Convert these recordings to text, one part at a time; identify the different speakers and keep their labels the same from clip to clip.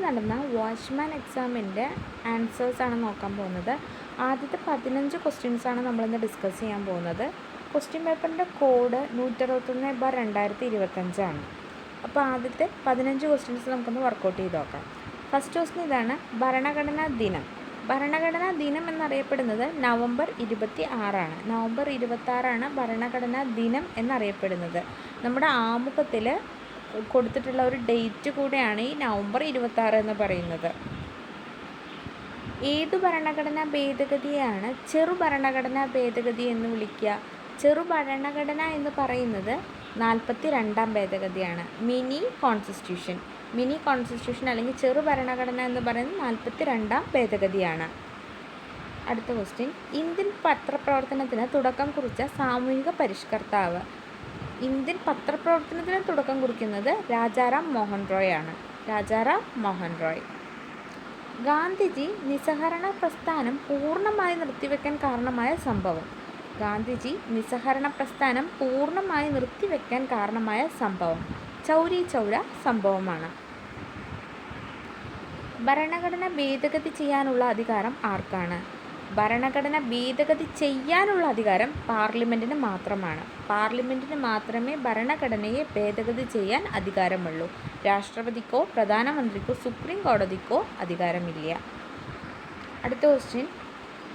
Speaker 1: നടന്ന വാച്ച്മാൻ എക്സാമിൻ്റെ ആൻസേഴ്സാണ് നോക്കാൻ പോകുന്നത്. ആദ്യത്തെ 15 ക്വസ്റ്റ്യൻസാണ് നമ്മളിന്ന് ഡിസ്കസ് ചെയ്യാൻ പോകുന്നത്. ക്വസ്റ്റ്യൻ പേപ്പറിൻ്റെ കോഡ് 161/2025 അപ്പോൾ ആദ്യത്തെ 15 ക്വസ്റ്റ്യൻസ് നമുക്കൊന്ന് വർക്കൗട്ട് ചെയ്ത് നോക്കാം. ഫസ്റ്റ് ക്വസ്റ്റ്യൻ ഇതാണ്: ഭരണഘടനാ ദിനം. ഭരണഘടനാ ദിനം എന്നറിയപ്പെടുന്നത് നവംബർ 26 നവംബർ 26 ഭരണഘടനാ ദിനം എന്നറിയപ്പെടുന്നത്. നമ്മുടെ ആമുഖത്തിൽ കൊടുത്തിട്ടുള്ള ഒരു ഡേറ്റ് കൂടെയാണ് ഈ നവംബർ 26 എന്ന് പറയുന്നത്. ഏതു ഭരണഘടനാ ഭേദഗതിയാണ് ചെറു ഭരണഘടനാ ഭേദഗതി എന്ന് വിളിക്കുക? ചെറു ഭരണഘടന എന്ന് പറയുന്നത് 42ാം ഭേദഗതിയാണ്. മിനി കോൺസ്റ്റിറ്റ്യൂഷൻ അല്ലെങ്കിൽ ചെറു ഭരണഘടന എന്ന് പറയുന്നത് 42ാം ഭേദഗതിയാണ്. അടുത്ത ക്വസ്റ്റ്യൻ: ഇന്ത്യൻ പത്രപ്രവർത്തനത്തിന് തുടക്കം കുറിച്ച സാമൂഹിക പരിഷ്കർത്താവ്. ഇന്ത്യൻ പത്രപ്രവർത്തനത്തിന് തുടക്കം കുറിക്കുന്നത് രാജാറാം മോഹൻ റോയ് ആണ്. ഗാന്ധിജി നിസ്സഹകരണ പ്രസ്ഥാനം പൂർണ്ണമായി നിർത്തിവെക്കാൻ കാരണമായ സംഭവം. ചൗരി ചൗര സംഭവമാണ്. ഭരണഘടന ഭേദഗതി ചെയ്യാനുള്ള അധികാരം ആർക്കാണ്? ഭരണഘടന ഭേദഗതി ചെയ്യാനുള്ള അധികാരം പാർലമെൻറ്റിന് മാത്രമാണ്. പാർലമെൻറ്റിന് മാത്രമേ ഭരണഘടനയെ ഭേദഗതി ചെയ്യാൻ അധികാരമുള്ളൂ. രാഷ്ട്രപതിക്കോ പ്രധാനമന്ത്രിക്കോ സുപ്രീം കോടതിക്കോ അധികാരമില്ല. അടുത്ത ക്വസ്റ്റ്യൻ: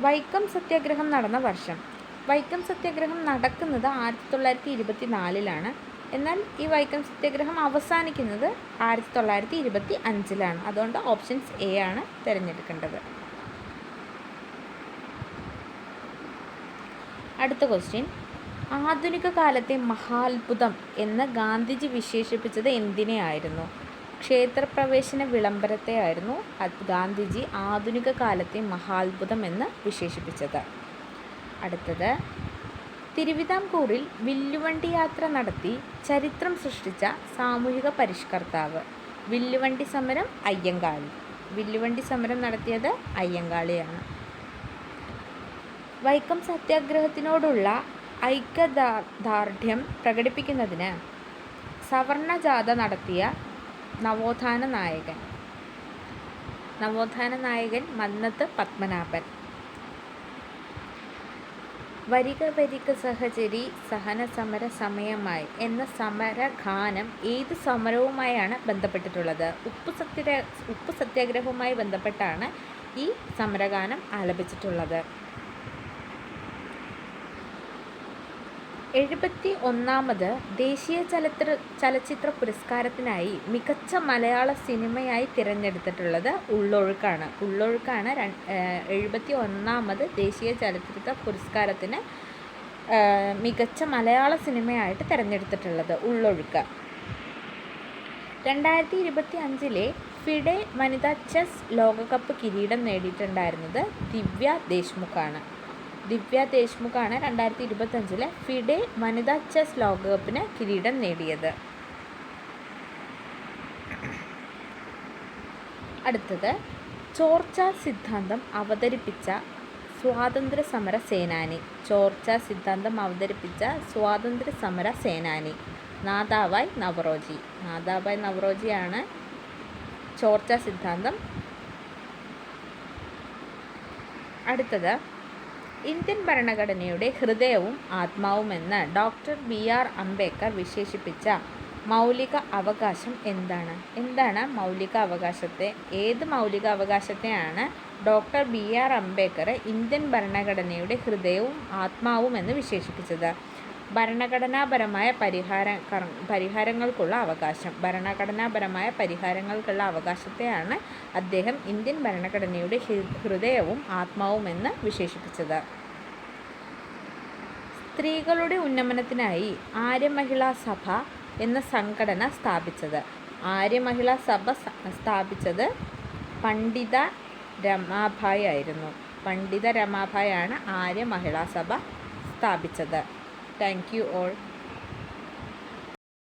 Speaker 1: വൈക്കം സത്യാഗ്രഹം നടന്ന വർഷം. വൈക്കം സത്യാഗ്രഹം നടക്കുന്നത് 1924 എന്നാൽ ഈ വൈക്കം സത്യാഗ്രഹം അവസാനിക്കുന്നത് 1925 അതുകൊണ്ട് ഓപ്ഷൻസ് എ ആണ് തിരഞ്ഞെടുക്കേണ്ടത്. അടുത്ത ക്വസ്റ്റ്യൻ: ആധുനിക കാലത്തെ മഹാത്ഭുതം എന്ന് ഗാന്ധിജി വിശേഷിപ്പിച്ചത് എന്തിനെയായിരുന്നു? ക്ഷേത്രപ്രവേശന വിളംബരത്തെയായിരുന്നു ഗാന്ധിജി ആധുനിക കാലത്തെ മഹാത്ഭുതം എന്ന് വിശേഷിപ്പിച്ചത്. അടുത്തത്: തിരുവിതാംകൂറിൽ വില്ലുവണ്ടി യാത്ര നടത്തി ചരിത്രം സൃഷ്ടിച്ച സാമൂഹിക പരിഷ്കർത്താവ്. വില്ലുവണ്ടി സമരം നടത്തിയത് അയ്യങ്കാളിയാണ്. വൈക്കം സത്യാഗ്രഹത്തിനോടുള്ള ഐക്യദാർഢ്യം പ്രകടിപ്പിക്കുന്നതിന് സവർണ ജാഥ നടത്തിയ നവോത്ഥാന നായകൻ മന്നത്ത് പത്മനാഭൻ. വരിക വരിക സഹചരി സഹന സമര സമയമായി എന്ന സമരഗാനം ഏത് സമരവുമായാണ് ബന്ധപ്പെട്ടിട്ടുള്ളത്? ഉപ്പു സത്യാഗ്രഹവുമായി ബന്ധപ്പെട്ടാണ് ഈ സമരഗാനം ആലപിച്ചിട്ടുള്ളത്. 71ാമത് ദേശീയ ചലച്ചിത്ര പുരസ്കാരത്തിനായി മികച്ച മലയാള സിനിമയായി തിരഞ്ഞെടുത്തിട്ടുള്ളത് ഉള്ളൊഴുക്കാണ്. 71ാമത് ദേശീയ ചലച്ചിത്ര പുരസ്കാരത്തിന് മികച്ച മലയാള സിനിമയായിട്ട് തിരഞ്ഞെടുത്തിട്ടുള്ളത് ഉള്ളൊഴുക്ക്. 2025 ഫിഡെ വനിതാ ചെസ് ലോകകപ്പ് കിരീടം നേടിയിട്ടുണ്ടായിരുന്നത് ദിവ്യ ദേശ്മുഖാണ്. 2025 ഫിഡെ വനിതാ ചെസ് ലോകകപ്പിന് കിരീടം നേടിയത്. അടുത്തത്: ചോർച്ചാ സിദ്ധാന്തം അവതരിപ്പിച്ച സ്വാതന്ത്ര്യ സമര സേനാനി. നാദാഭായ് നവറോജിയാണ് ചോർച്ചാ സിദ്ധാന്തം. അടുത്തത്: ഇന്ത്യൻ ഭരണഘടനയുടെ ഹൃദയവും ആത്മാവുമെന്ന് ഡോക്ടർ BR അംബേദ്കർ വിശേഷിപ്പിച്ച മൗലിക അവകാശം എന്താണ്? ഏത് മൗലിക അവകാശത്തെയാണ് ഡോക്ടർ BR അംബേദ്കർ ഇന്ത്യൻ ഭരണഘടനയുടെ ഹൃദയവും ആത്മാവും എന്ന് വിശേഷിപ്പിച്ചത്? ഭരണഘടനാപരമായ പരിഹാരങ്ങൾക്കുള്ള അവകാശത്തെയാണ് അദ്ദേഹം ഇന്ത്യൻ ഭരണഘടനയുടെ ഹൃദയവും ആത്മാവും എന്ന് വിശേഷിപ്പിച്ചത്. സ്ത്രീകളുടെ ഉന്നമനത്തിനായി ആര്യമഹിളാ സഭ എന്ന സംഘടന സ്ഥാപിച്ചത്. പണ്ഡിത രമാഭായ് ആണ് ആര്യമഹിളാ സഭ സ്ഥാപിച്ചത്. Thank you all.